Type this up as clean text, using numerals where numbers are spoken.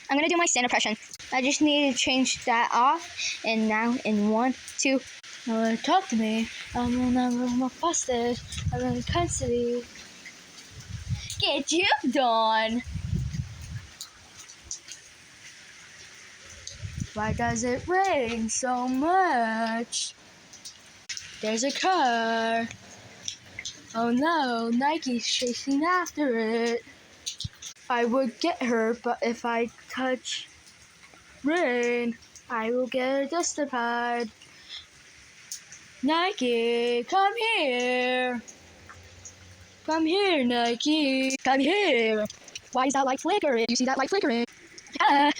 I'm gonna do my Santa impression. I just need to change that off. And now in 1, 2. Talk to me. I'm more busted. I'm in custody. Get you done. Why does it rain so much? There's a car. Oh no, Nike's chasing after it. I would get her, but if I touch rain, I will get her justified. Nike, come here. Come here, Nike. Come here. Why is that light flickering? You see that light flickering? Yeah.